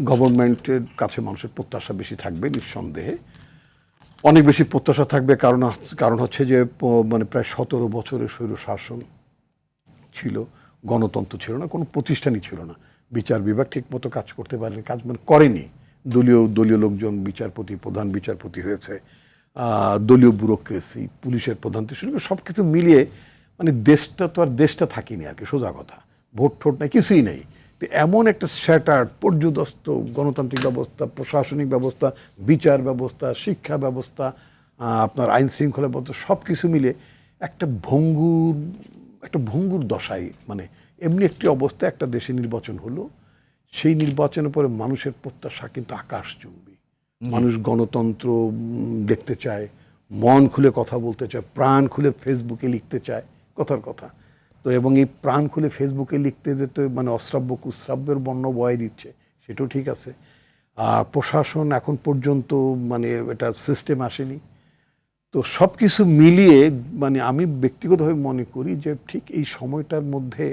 গভর্নমেন্টের কাছে মানুষের প্রত্যাশা বেশি থাকবে নিঃসন্দেহে, অনেক বেশি প্রত্যাশা থাকবে। কারণ হচ্ছে যে মানে প্রায় 17 বছরের স্বৈরশাসন ছিল, গণতন্ত্র ছিল না, কোনো প্রতিষ্ঠানই ছিল না, বিচার বিভাগ ঠিক মতো কাজ করতে পারেনি, কাজ মানে করেনি। দলীয় লোকজন বিচারপতি, প্রধান বিচারপতি হয়েছে, দলীয় ব্যুরোক্রেসি, পুলিশের প্রধান থেকে শুরু করে সব কিছু মিলিয়ে মানে দেশটা তো আর দেশটা থাকেনি আর কি, সোজা কথা। ভোট ঠোট নাই, কিছুই নেই। তো এমন একটা স্যাটার্ড পর্যুদস্ত গণতান্ত্রিক ব্যবস্থা, প্রশাসনিক ব্যবস্থা, বিচার ব্যবস্থা, শিক্ষা ব্যবস্থা, আপনার আইন শৃঙ্খলা ব্যবস্থা, সব কিছু মিলে একটা ভঙ্গুর দশায়, মানে এমনি একটি অবস্থা, একটা দেশে নির্বাচন হলো, সেই নির্বাচনের পরে মানুষের প্রত্যাশা কিন্তু আকাশচুম্বী। মানুষ গণতন্ত্র দেখতে চায়, মন খুলে কথা বলতে চায়, প্রাণ খুলে ফেসবুকে লিখতে চায়, কথার কথা। তো এবং এই প্রাণ খুলে ফেসবুকে লিখতে যেতে মানে অশ্রাব্য কুশ্রাব্যের বর্ণ বয়ে দিচ্ছে, সেটাও ঠিক আছে। প্রশাসন এখন পর্যন্ত মানে এটা সিস্টেম আসেনি। তো সব কিছু মিলিয়ে মানে আমি ব্যক্তিগতভাবে মনে করি যে ঠিক এই সময়টার মধ্যে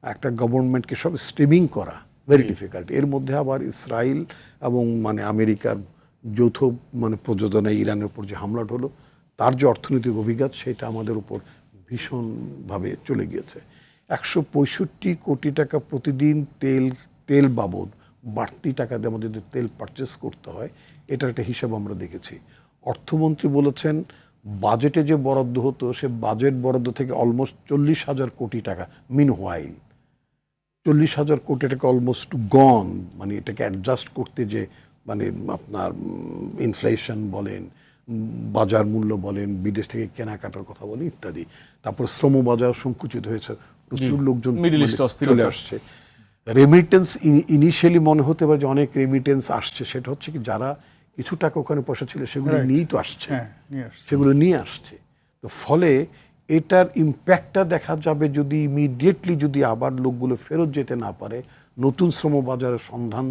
একটা গভর্নমেন্টকে সব স্ট্রিমিং করা ভেরি ডিফিকাল্ট। এর মধ্যে আবার ইসরায়েল এবং মানে আমেরিকার যৌথ মানে প্রযোজনায় ইরানের উপর যে হামলাটা হলো, তার যে অর্থনৈতিক অভিঘাত সেটা আমাদের উপর ভীষণভাবে চলে গিয়েছে। 165 কোটি টাকা প্রতিদিন তেল বাবদ বাড়তি টাকা দিয়ে আমাদের যদি তেল পারচেস করতে হয়, এটার একটা হিসাব আমরা দেখেছি। অর্থমন্ত্রী বলেছেন বাজেটে যে বরাদ্দ হতো সে বাজেট বরাদ্দ থেকে অলমোস্ট 40,000 কোটি টাকা মিনহোয়াইল 40,000 কোটি টাকা অলমোস্ট গন, মানে এটাকে অ্যাডজাস্ট করতে যে মানে আপনার ইনফ্লেশন বলেন, বাজার মূল্য বলেন, বিদেশ থেকে কেনাকাটার কথা বলেন ইত্যাদি, তারপর শ্রম বাজার সংকুচিত হয়েছে, প্রচুর লোকজন চলে আসছে। রেমিটেন্স ইনিশিয়ালি মনে হতে পারে যে অনেক রেমিটেন্স আসছে, সেটা হচ্ছে কি যারা কিছু টাকা ওখানে পয়সা ছিল সেগুলো নিয়েই তো আসছে, সেগুলো নিয়ে আসছে। তো ফলে এটার ইম্প্যাক্টটা দেখা যাবে যদি ইমিডিয়েটলি যদি আবার লোকগুলো ফেরত যেতে না পারে, নতুন শ্রম বাজারের সন্ধান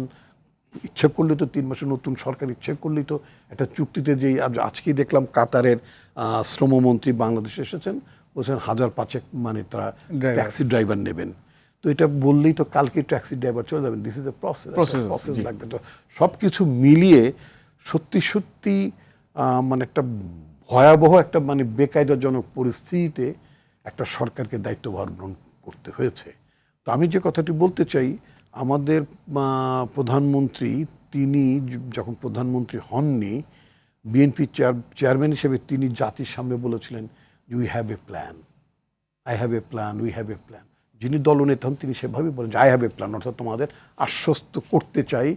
ইচ্ছে করলে তো 3 মাসে নতুন সরকার ইচ্ছে করলেই তো একটা চুক্তিতে যেই আজকেই দেখলাম কাতারের শ্রমমন্ত্রী বাংলাদেশে এসেছেন, বলছেন 1,500 মানে তারা ট্যাক্সি ড্রাইভার নেবেন। তো এটা বললেই তো কালকে ট্যাক্সি ড্রাইভার চলে যাবেন। দিস ইজ এ প্রসেস লাগবে। তো সব কিছু মিলিয়ে সত্যি মানে একটা ভয়াবহ একটা মানে বেকায়দাজনক পরিস্থিতিতে একটা সরকারকে দায়িত্বভার গ্রহণ করতে হয়েছে। তো আমি যে কথাটি বলতে চাই, আমাদের প্রধানমন্ত্রী তিনি যখন প্রধানমন্ত্রী হননি, বিএনপি চেয়ারম্যান হিসেবে তিনি জাতির সামনে বলেছিলেন we have a plan, I have a plan, we have a plan. যিনি দলনেতা হন তিনি সেভাবেই বলেন যে আই হ্যাভ এ প্ল্যান, অর্থাৎ তোমাদের আশ্বস্ত করতে চাই,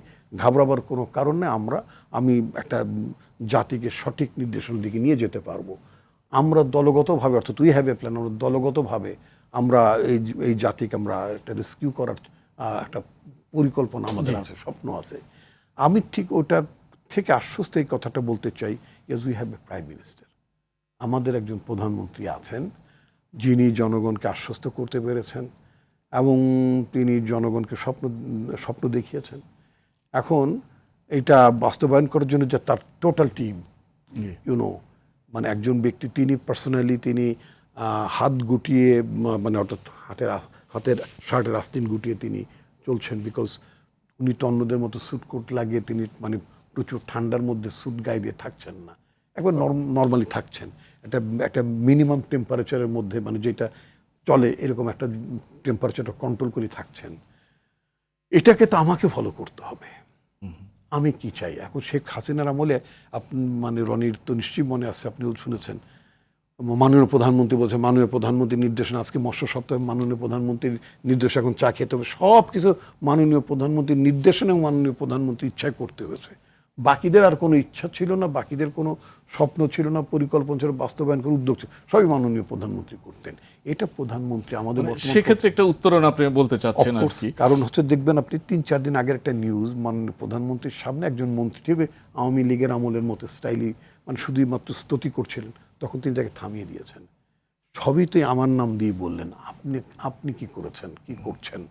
ঘাবড়াবার কোনো কারণ নেই, আমি একটা জাতিকে সঠিক নির্দেশনার দিকে নিয়ে যেতে পারবো। আমরা দলগতভাবে, অর্থাৎ উই হ্যাভ এ প্ল্যান, আমরা দলগতভাবে আমরা এই জাতিকে আমরা একটা রেস্কিউ করার একটা পরিকল্পনা আমাদের আছে, স্বপ্ন আছে। আমি ঠিক ওটার থেকে আশ্বস্ত এই কথাটা বলতে চাই, yes we have a prime minister. আমাদের একজন প্রধানমন্ত্রী আছেন যিনি জনগণকে আশ্বস্ত করতে পেরেছেন এবং তিনি জনগণকে স্বপ্ন দেখিয়েছেন। এখন এটা বাস্তবায়ন করার জন্য যে তার টোটাল টিম, মানে একজন ব্যক্তি তিনি পার্সোনালি তিনি হাত গুটিয়ে মানে অর্থাৎ হাতের শার্টের আস্তিন গুটিয়ে তিনি চলছেন, বিকজ উনি তো অন্যদের মতো স্যুট কোট লাগিয়ে তিনি মানে প্রচুর ঠান্ডার মধ্যে স্যুট গায়ে দিয়ে থাকছেন না, একবার নর্মালি থাকছেন একটা মিনিমাম টেম্পারেচারের মধ্যে, মানে যেটা চলে এরকম একটা টেম্পারেচারটা কন্ট্রোল করে থাকছেন। এটাকে তো আমাকে ফলো করতে হবে। আমি কি চাই এখন শেখ হাসিনার আমলে মানে রনির তো নিশ্চয়ই মনে আছে, আপনিও শুনেছেন, মাননীয় প্রধানমন্ত্রী বলছে মাননীয় প্রধানমন্ত্রীর নির্দেশনা, আজকে মৎস্য সপ্তাহে মাননীয় প্রধানমন্ত্রীর নির্দেশ, এখন চা খেতে হবে, সব কিছু মাননীয় প্রধানমন্ত্রীর নির্দেশনা মাননীয় প্রধানমন্ত্রীর ইচ্ছায় করতে হয়েছে। বাকিদের আর কোনো ইচ্ছা ছিল না, বাকিদের কোনো স্বপ্ন ছিল না, পরিকল্পনা ছিল, বাস্তবায়ন করার উদ্যোগ ছিল, সবই মাননীয় প্রধানমন্ত্রী করতেন। এটা প্রধানমন্ত্রী আমাদের সেক্ষেত্রে একটা উত্তরণ আপনি বলতে চাচ্ছেন আর কি। কারণ হচ্ছে দেখবেন আপনি 3-4 দিন আগের একটা নিউজ, মাননীয় প্রধানমন্ত্রীর সামনে একজন মন্ত্রী হিসেবে আওয়ামী লীগের আমলের মতো স্টাইলি মানে শুধুই মাত্র স্তুতি করছিলেন, তখন তিনি তাকে থামিয়ে দিয়েছেন। সবই তো আমার নাম দিয়ে বললেন, আপনি কি করেছেন, কি করছেন।